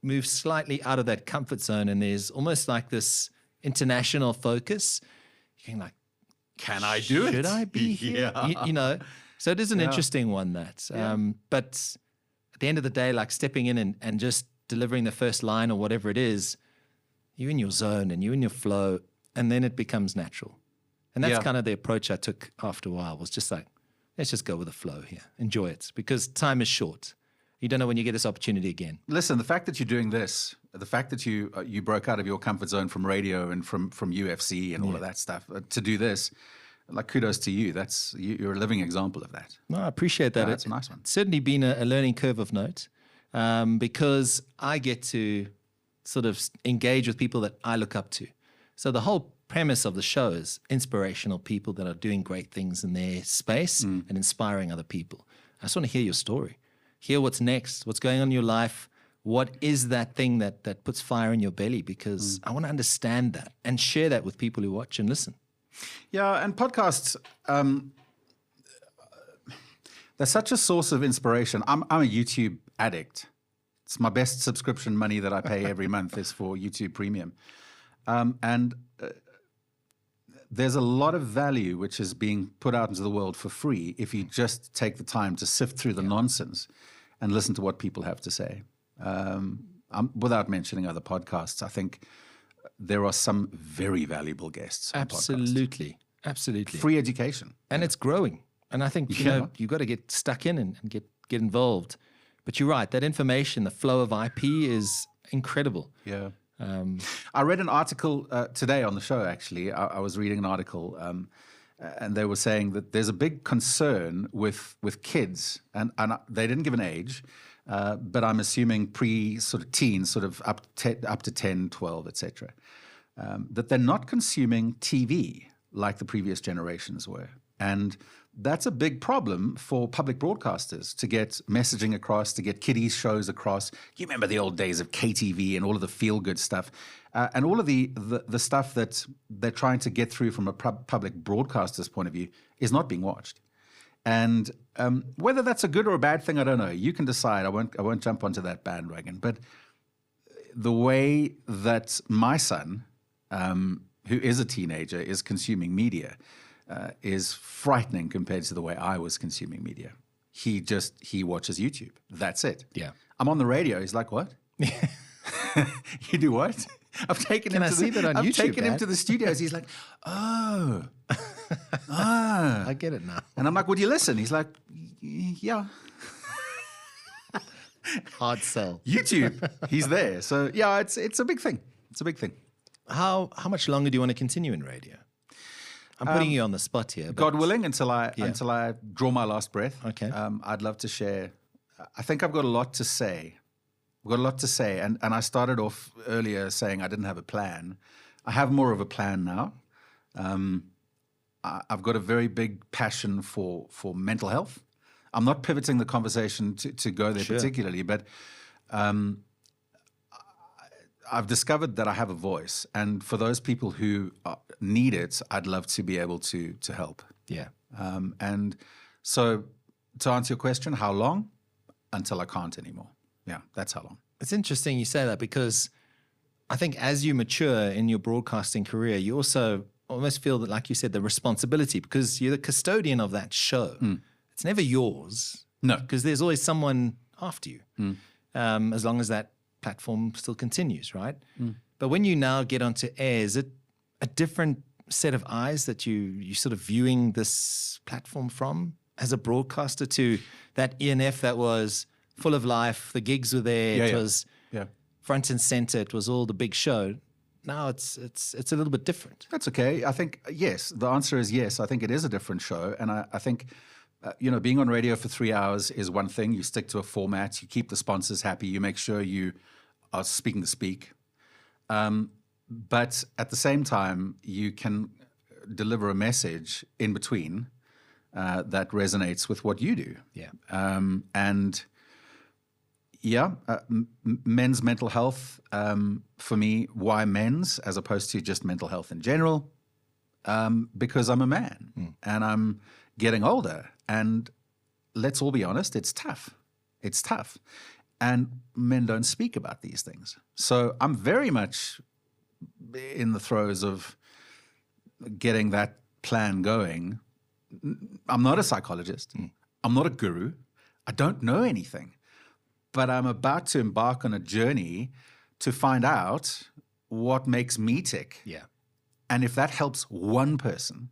[SPEAKER 1] move slightly out of that comfort zone and there's almost like this international focus, you're like,
[SPEAKER 2] can I do it?
[SPEAKER 1] Should I be here?
[SPEAKER 2] Yeah.
[SPEAKER 1] You know, so it is an interesting one that. But at the end of the day, like stepping in and just delivering the first line or whatever it is, you're in your zone and you're in your flow, and then it becomes natural. And that's kind of the approach I took after a while, was just like, let's just go with the flow here. Enjoy it, because time is short. You don't know when you get this opportunity again.
[SPEAKER 2] Listen, the fact that you're doing this, the fact that you broke out of your comfort zone from radio and from UFC and all of that stuff to do this, like, kudos to you. You're a living example of that.
[SPEAKER 1] No, I appreciate that.
[SPEAKER 2] That's a nice one.
[SPEAKER 1] It's certainly been a learning curve of note, because I get to sort of engage with people that I look up to. So the whole premise of the show is inspirational people that are doing great things in their space and inspiring other people. I just want to hear your story, hear what's next, what's going on in your life, what is that thing that puts fire in your belly, because I want to understand that and share that with people who watch and listen.
[SPEAKER 2] Yeah, and podcasts, they're such a source of inspiration. I'm a YouTube addict. It's my best subscription money that I pay every month is for YouTube Premium. And there's a lot of value which is being put out into the world for free if you just take the time to sift through the nonsense and listen to what people have to say. Without mentioning other podcasts, I think there are some very valuable guests on podcasts.
[SPEAKER 1] Absolutely.
[SPEAKER 2] Free education.
[SPEAKER 1] And it's growing. And I think, you know, you've got to get stuck in and get involved. But you're right, that information, the flow of IP is incredible.
[SPEAKER 2] Yeah. I read an article today on the show, actually. I was reading an article, and they were saying that there's a big concern with kids, and they didn't give an age, but I'm assuming sort of teens, sort of up to 10, 12, etc., that they're not consuming TV like the previous generations were. And that's a big problem for public broadcasters to get messaging across, to get kiddies shows across. You remember the old days of KTV and all of the feel-good stuff, and all of the stuff that they're trying to get through from a public broadcaster's point of view is not being watched. And whether that's a good or a bad thing, I don't know. You can decide. I won't jump onto that bandwagon. But the way that my son, who is a teenager, is consuming media is frightening compared to the way I was consuming media. He watches YouTube. That's it.
[SPEAKER 1] Yeah.
[SPEAKER 2] I'm on the radio. He's like, what? You do what? I've taken him to the studios. He's like, oh.
[SPEAKER 1] I get it now.
[SPEAKER 2] And I'm like, would you listen? He's like, yeah.
[SPEAKER 1] Hard sell.
[SPEAKER 2] YouTube. He's there. So yeah, it's a big thing. It's a big thing.
[SPEAKER 1] How much longer do you want to continue in radio? I'm putting you on the spot here.
[SPEAKER 2] God willing, until I draw my last breath.
[SPEAKER 1] Okay.
[SPEAKER 2] I'd love to share. I think I've got a lot to say. I've got a lot to say, and I started off earlier saying I didn't have a plan. I have more of a plan now. I've got a very big passion for mental health. I'm not pivoting the conversation to go there particularly, but I've discovered that I have a voice, and for those people who need it, I'd love to be able to help.
[SPEAKER 1] Yeah.
[SPEAKER 2] And so, to answer your question, how long? Until I can't anymore. Yeah, that's how long.
[SPEAKER 1] It's interesting you say that, because I think as you mature in your broadcasting career, you also almost feel that, like you said, the responsibility, because you're the custodian of that show. It's never yours.
[SPEAKER 2] No.
[SPEAKER 1] Because there's always someone after you, as long as that platform still continues, right? But when you now get onto air, is it a different set of eyes that you sort of viewing this platform from as a broadcaster to that ENF that was full of life, the gigs were there, it was front and center, it was all the big show. Now it's a little bit different.
[SPEAKER 2] That's okay. I think, yes, the answer is yes. I think it is a different show. And I think, being on radio for 3 hours is one thing. You stick to a format, you keep the sponsors happy, you make sure you are speaking to speak. But at the same time, you can deliver a message in between that resonates with what you do.
[SPEAKER 1] Yeah.
[SPEAKER 2] Men's mental health, for me, why men's as opposed to just mental health in general? Because I'm a man and I'm getting older, and let's all be honest, it's tough. It's tough. And men don't speak about these things. So I'm very much in the throes of getting that plan going. I'm not a psychologist. I'm not a guru. I don't know anything. But I'm about to embark on a journey to find out what makes me tick.
[SPEAKER 1] Yeah.
[SPEAKER 2] And if that helps one person,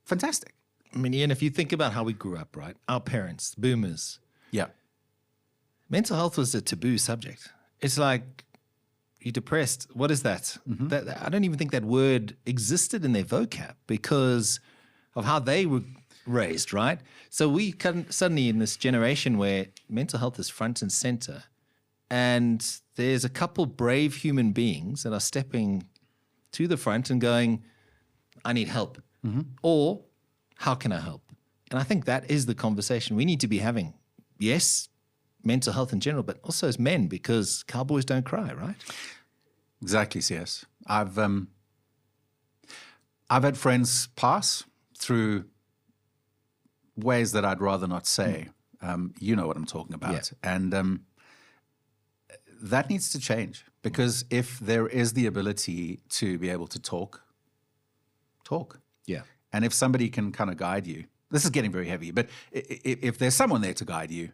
[SPEAKER 2] fantastic.
[SPEAKER 1] I mean, Ian, if you think about how we grew up, right? Our parents, boomers.
[SPEAKER 2] Yeah.
[SPEAKER 1] Mental health was a taboo subject. It's like, you're depressed. What is that? I don't even think that word existed in their vocab because of how they were raised, right? So we suddenly in this generation where mental health is front and center, and there's a couple brave human beings that are stepping to the front and going, I need help. Or how can I help? And I think that is the conversation we need to be having. Yes, mental health in general, but also as men, because cowboys don't cry, right?
[SPEAKER 2] Exactly, yes. I've had friends pass through ways that I'd rather not say. You know what I'm talking about. Yeah. And that needs to change, because if there is the ability to be able to talk.
[SPEAKER 1] Yeah.
[SPEAKER 2] And if somebody can kind of guide you, this is getting very heavy, but if there's someone there to guide you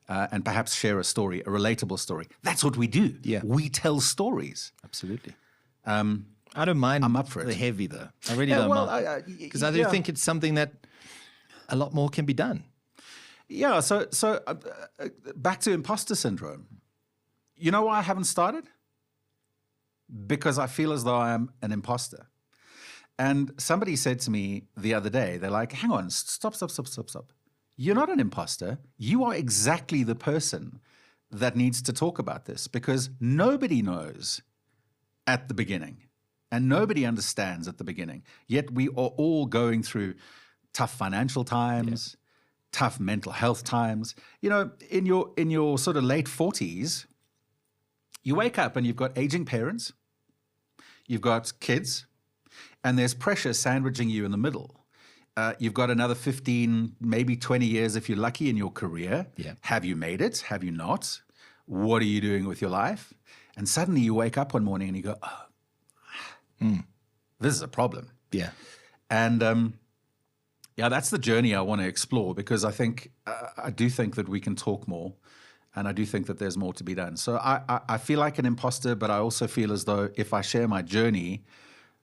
[SPEAKER 2] and perhaps share a story, a relatable story, that's what we do.
[SPEAKER 1] Yeah.
[SPEAKER 2] We tell stories.
[SPEAKER 1] Absolutely. I don't mind
[SPEAKER 2] I'm up for it.
[SPEAKER 1] The heavy, though. I really don't mind. Because I do think it's something that a lot more can be done.
[SPEAKER 2] Yeah, so back to imposter syndrome. You know why I haven't started? Because I feel as though I am an imposter. And somebody said to me the other day, they're like, hang on, stop. You're not an imposter. You are exactly the person that needs to talk about this, because nobody knows at the beginning and nobody understands at the beginning. Yet we are all going through tough financial times, tough mental health times. You know, in your sort of late 40s, you wake up and you've got aging parents, you've got kids, and there's pressure sandwiching you in the middle. You've got another 15, maybe 20 years if you're lucky in your career.
[SPEAKER 1] Yeah.
[SPEAKER 2] Have you made it? Have you not? What are you doing with your life? And suddenly you wake up one morning and you go, this is a problem.
[SPEAKER 1] Yeah.
[SPEAKER 2] And that's the journey I want to explore, because I think I do think that we can talk more, and I do think that there's more to be done. So I feel like an imposter, but I also feel as though if I share my journey,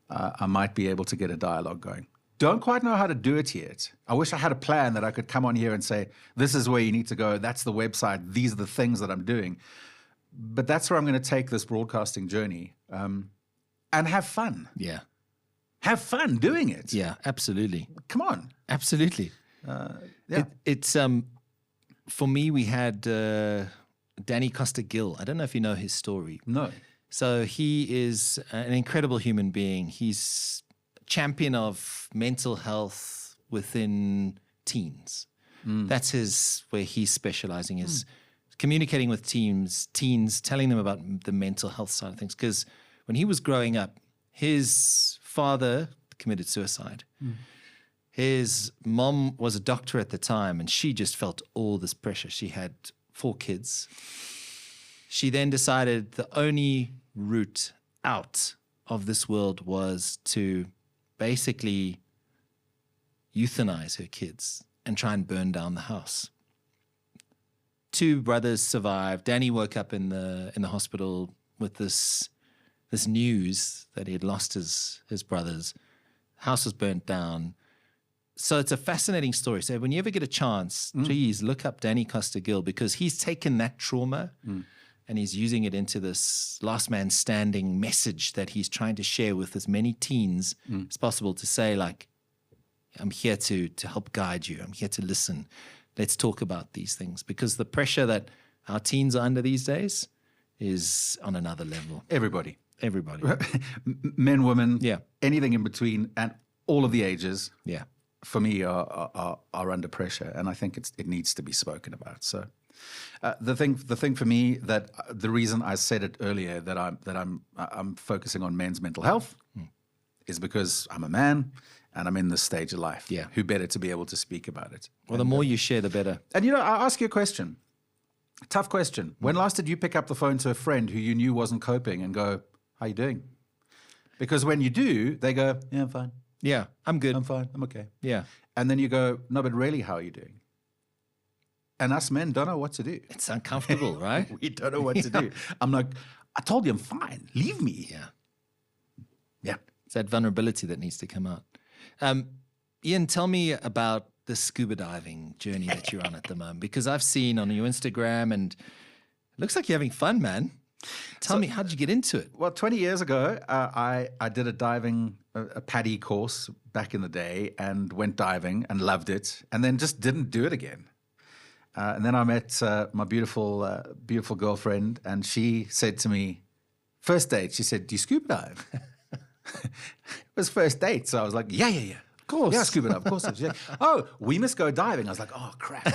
[SPEAKER 2] I might be able to get a dialogue going. Don't quite know how to do it yet. I wish I had a plan that I could come on here and say, this is where you need to go. That's the website. These are the things that I'm doing. But that's where I'm going to take this broadcasting journey, and have fun.
[SPEAKER 1] Yeah.
[SPEAKER 2] Have fun doing it.
[SPEAKER 1] Yeah, absolutely.
[SPEAKER 2] Come on.
[SPEAKER 1] Absolutely.
[SPEAKER 2] Yeah.
[SPEAKER 1] It's for me, we had Danny Costa-Gill. I don't know if you know his story.
[SPEAKER 2] No.
[SPEAKER 1] So he is an incredible human being. He's a champion of mental health within teens. That's where he's specializing, is communicating with teens, telling them about the mental health side of things. Because when he was growing up, his father committed suicide. His mom was a doctor at the time, and she just felt all this pressure. She had 4 kids. She then decided the only route out of this world was to basically euthanize her kids and try and burn down the house. 2 brothers survived. Danny woke up in the hospital with this news that he had lost his brothers. House was burnt down. So it's a fascinating story. So when you ever get a chance, please look up Danny Costa-Gill, because he's taken that trauma and he's using it into this last man standing message that he's trying to share with as many teens as possible, to say, like, I'm here to help guide you. I'm here to listen. Let's talk about these things, because the pressure that our teens are under these days is on another level.
[SPEAKER 2] Everybody. Men, women, anything in between, and all of the ages.
[SPEAKER 1] Yeah.
[SPEAKER 2] For me, are under pressure, and I think it needs to be spoken about. So, the thing for me, that the reason I said it earlier, that I'm focusing on men's mental health, is because I'm a man and I'm in this stage of life.
[SPEAKER 1] Yeah.
[SPEAKER 2] Who better to be able to speak about it?
[SPEAKER 1] Well, the more you share, the better.
[SPEAKER 2] And I'll ask you a question. Tough question. When last did you pick up the phone to a friend who you knew wasn't coping and go, "How you doing?" Because when you do, they go, "Yeah, I'm fine.
[SPEAKER 1] Yeah, I'm good.
[SPEAKER 2] I'm fine. I'm okay."
[SPEAKER 1] Yeah.
[SPEAKER 2] And then you go, "No, but really, how are you doing?" And us men don't know what to do.
[SPEAKER 1] It's uncomfortable, right?
[SPEAKER 2] We don't know what to do. I'm like, "I told you I'm fine. Leave me."
[SPEAKER 1] Yeah.
[SPEAKER 2] Yeah.
[SPEAKER 1] It's that vulnerability that needs to come out. Ian, tell me about the scuba diving journey that you're on at the moment, because I've seen on your Instagram, and it looks like you're having fun, man. Tell me, how did you get into it?
[SPEAKER 2] Well, 20 years ago, I did a PADI course back in the day, and went diving and loved it, and then just didn't do it again. And then I met my beautiful girlfriend, and she said to me, first date, she said, "Do you scuba dive?" It was first date, so I was like, yeah. Of course. Yeah, scuba dive, of course. She's like, "Oh, we must go diving." I was like, "Oh, crap.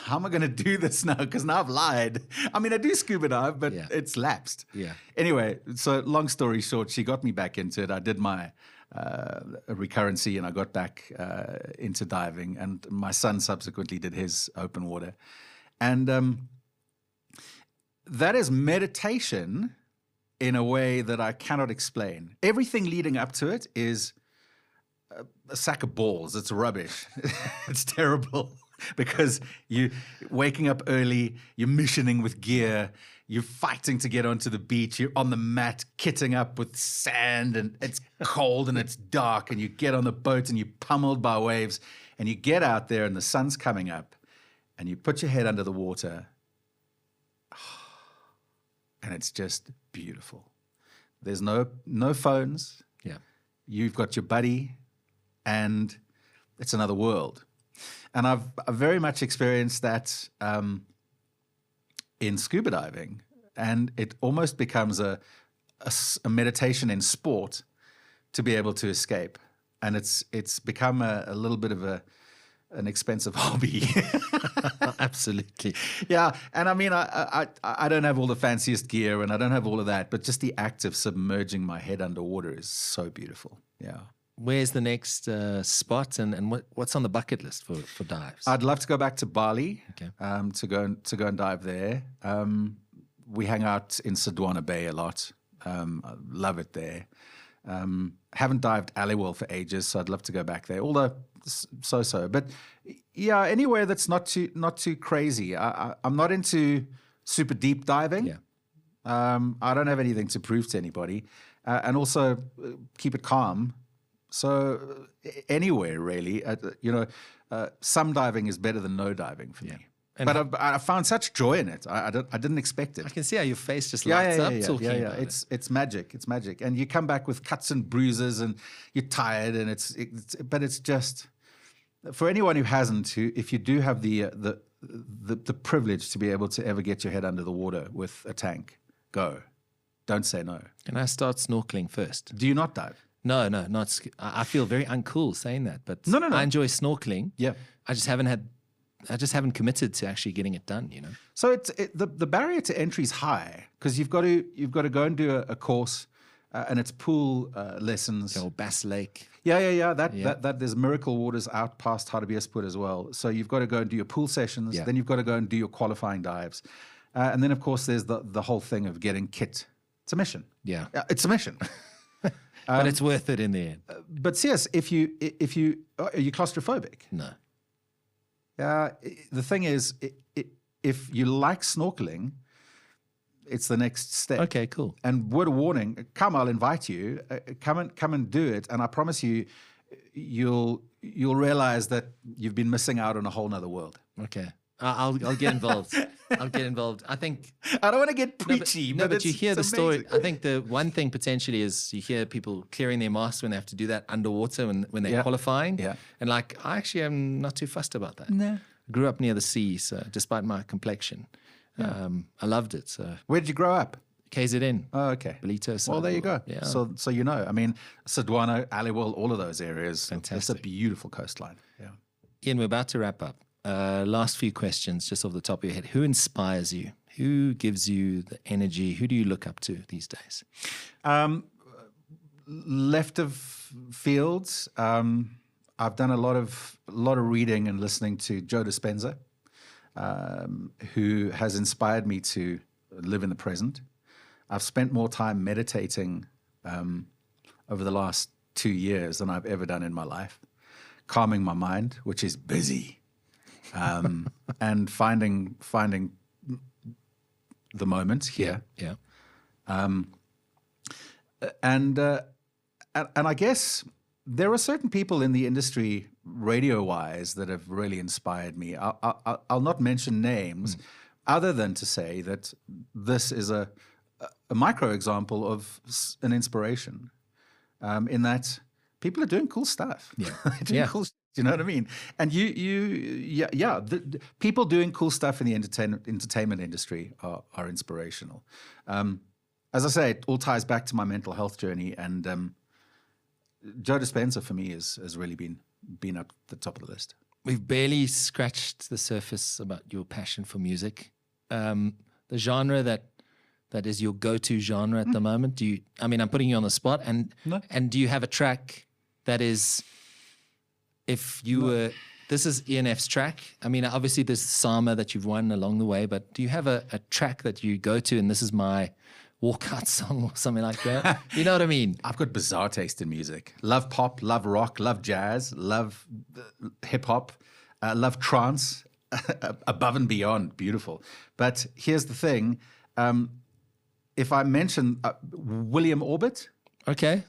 [SPEAKER 2] How am I going to do this now? Because now I've lied." I mean, I do scuba dive, but it's lapsed.
[SPEAKER 1] Yeah.
[SPEAKER 2] Anyway, so long story short, she got me back into it. I did my recurrency, and I got back into diving. And my son subsequently did his open water. And that is meditation in a way that I cannot explain. Everything leading up to it is a sack of balls. It's rubbish. It's terrible, because you're waking up early, you're missioning with gear, you're fighting to get onto the beach, you're on the mat kitting up with sand, and it's cold and it's dark, and you get on the boat and you're pummeled by waves, and you get out there and the sun's coming up, and you put your head under the water, and it's just beautiful. There's no phones.
[SPEAKER 1] Yeah.
[SPEAKER 2] You've got your buddy, and it's another world. And I've very much experienced that in scuba diving, and it almost becomes a meditation in sport to be able to escape. And it's become a little bit of an expensive hobby.
[SPEAKER 1] Absolutely.
[SPEAKER 2] Yeah, and I mean, I don't have all the fanciest gear, and I don't have all of that, but just the act of submerging my head underwater is so beautiful. Yeah.
[SPEAKER 1] Where's the next spot, and what's on the bucket list for dives?
[SPEAKER 2] I'd love to go back to Bali.
[SPEAKER 1] Okay.
[SPEAKER 2] To go and dive there. We hang out in Sodwana Bay a lot. I love it there. Haven't dived Aliwal for ages, so I'd love to go back there. Although so. But yeah, anywhere that's not too crazy. I'm not into super deep diving.
[SPEAKER 1] Yeah.
[SPEAKER 2] I don't have anything to prove to anybody, and also keep it calm. So anywhere really, some diving is better than no diving for me. But I found such joy in it. I didn't expect it.
[SPEAKER 1] I can see how your face just lights up talking about it.
[SPEAKER 2] It's magic. It's magic. And you come back with cuts and bruises, and you're tired, and but it's just for anyone who hasn't. If you do have the privilege to be able to ever get your head under the water with a tank, go. Don't say no.
[SPEAKER 1] Can I start snorkeling first?
[SPEAKER 2] Do you not dive?
[SPEAKER 1] No, not. I feel very uncool saying that, but
[SPEAKER 2] No.
[SPEAKER 1] I enjoy snorkeling.
[SPEAKER 2] Yeah.
[SPEAKER 1] I just haven't committed to actually getting it done, you know.
[SPEAKER 2] So the barrier to entry is high because you've got to go and do a course, and it's pool lessons.
[SPEAKER 1] Or Bass Lake.
[SPEAKER 2] Yeah. That there's Miracle Waters out past Hartbeespoort as well. So you've got to go and do your pool sessions.
[SPEAKER 1] Yeah.
[SPEAKER 2] Then you've got to go and do your qualifying dives, and then of course there's the whole thing of getting kit. It's a mission.
[SPEAKER 1] Yeah,
[SPEAKER 2] it's a mission.
[SPEAKER 1] But it's worth it in the end.
[SPEAKER 2] But CS, if you are you claustrophobic?
[SPEAKER 1] No.
[SPEAKER 2] The thing is, if you like snorkeling, it's the next step.
[SPEAKER 1] Okay, cool.
[SPEAKER 2] And word of warning, I'll invite you. Come and do it. And I promise you, you'll realize that you've been missing out on a whole nother world.
[SPEAKER 1] Okay. I'll get involved. I'll get involved. I think
[SPEAKER 2] I don't want to get preachy,
[SPEAKER 1] but you hear the story.
[SPEAKER 2] amazing.
[SPEAKER 1] I think the one thing potentially is you hear people clearing their masks when they have to do that underwater when they're qualifying.
[SPEAKER 2] Yeah.
[SPEAKER 1] And like, I actually am not too fussed about that.
[SPEAKER 2] No.
[SPEAKER 1] Grew up near the sea, so despite my complexion, I loved it. So
[SPEAKER 2] Where did you grow up?
[SPEAKER 1] KZN.
[SPEAKER 2] Oh, okay.
[SPEAKER 1] Belito.
[SPEAKER 2] Well, there you go.
[SPEAKER 1] Yeah.
[SPEAKER 2] So you know. I mean, Sodwana, Aliwal, all of those areas.
[SPEAKER 1] Fantastic.
[SPEAKER 2] It's a beautiful coastline. Yeah.
[SPEAKER 1] Ian, we're about to wrap up. Last few questions, just off the top of your head. Who inspires you? Who gives you the energy? Who do you look up to these days?
[SPEAKER 2] Left of fields, I've done a lot of reading and listening to Joe Dispenza, who has inspired me to live in the present. I've spent more time meditating over the last 2 years than I've ever done in my life, calming my mind, which is busy. And finding the moment here.
[SPEAKER 1] Yeah.
[SPEAKER 2] And I guess there are certain people in the industry, radio-wise, that have really inspired me. I'll not mention names, other than to say that this is a micro example of an inspiration, in that people are doing cool stuff.
[SPEAKER 1] Yeah.
[SPEAKER 2] Doing cool stuff. Do you know what I mean? And people doing cool stuff in the entertainment industry are inspirational. As I say, it all ties back to my mental health journey, and Joe Dispenza for me has really been up the top of the list.
[SPEAKER 1] We've barely scratched the surface about your passion for music. The genre that is your go-to genre at the moment. I'm putting you on the spot, and do you have a track that is? If you were, this is ENF's track. I mean, obviously there's Sama that you've won along the way, but do you have a track that you go to and this is my walkout song or something like that? You know what I mean?
[SPEAKER 2] I've got bizarre taste in music. Love pop, love rock, love jazz, love hip hop, love trance, above and beyond, beautiful. But here's the thing. If I mention William Orbit.
[SPEAKER 1] Okay,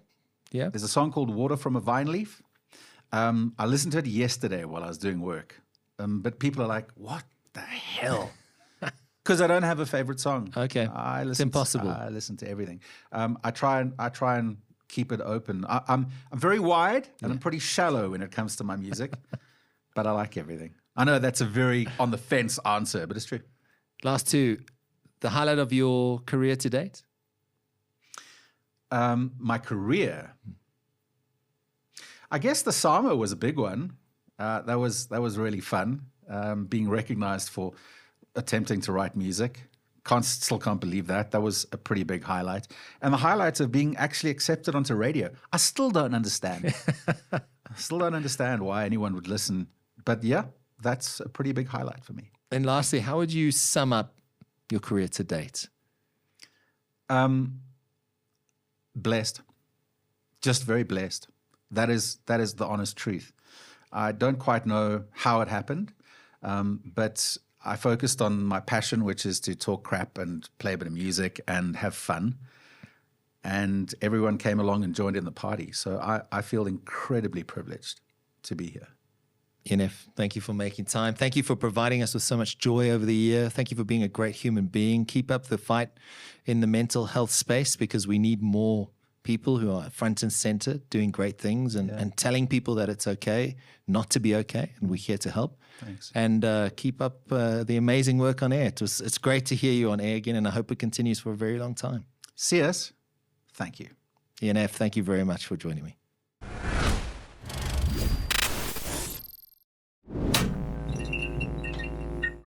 [SPEAKER 1] yeah.
[SPEAKER 2] There's a song called Water from a Vine Leaf. I listened to it yesterday while I was doing work, but people are like, "What the hell?" Because I don't have a favorite song.
[SPEAKER 1] Okay, it's impossible.
[SPEAKER 2] I listen to everything. I try and keep it open. I'm very wide and I'm pretty shallow when it comes to my music, but I like everything. I know that's a very on the fence answer, but it's true.
[SPEAKER 1] Last two, the highlight of your career to date.
[SPEAKER 2] My career. I guess the Sama was a big one. That was really fun. Being recognized for attempting to write music. Still can't believe that. That was a pretty big highlight. And the highlights of being actually accepted onto radio. I still don't understand. I still don't understand why anyone would listen. But yeah, that's a pretty big highlight for me.
[SPEAKER 1] And lastly, how would you sum up your career to date?
[SPEAKER 2] Blessed. Just very blessed. That is the honest truth. I don't quite know how it happened, but I focused on my passion, which is to talk crap and play a bit of music and have fun. And everyone came along and joined in the party. So I feel incredibly privileged to be here.
[SPEAKER 1] Inef, thank you for making time. Thank you for providing us with so much joy over the year. Thank you for being a great human being. Keep up the fight in the mental health space, because we need more people who are front and center doing great things and telling people that it's okay not to be okay. And we're here to help.
[SPEAKER 2] Thanks.
[SPEAKER 1] And keep up the amazing work on air. It's great to hear you on air again, and I hope it continues for a very long time.
[SPEAKER 2] CS, thank you.
[SPEAKER 1] ENF, thank you very much for joining me.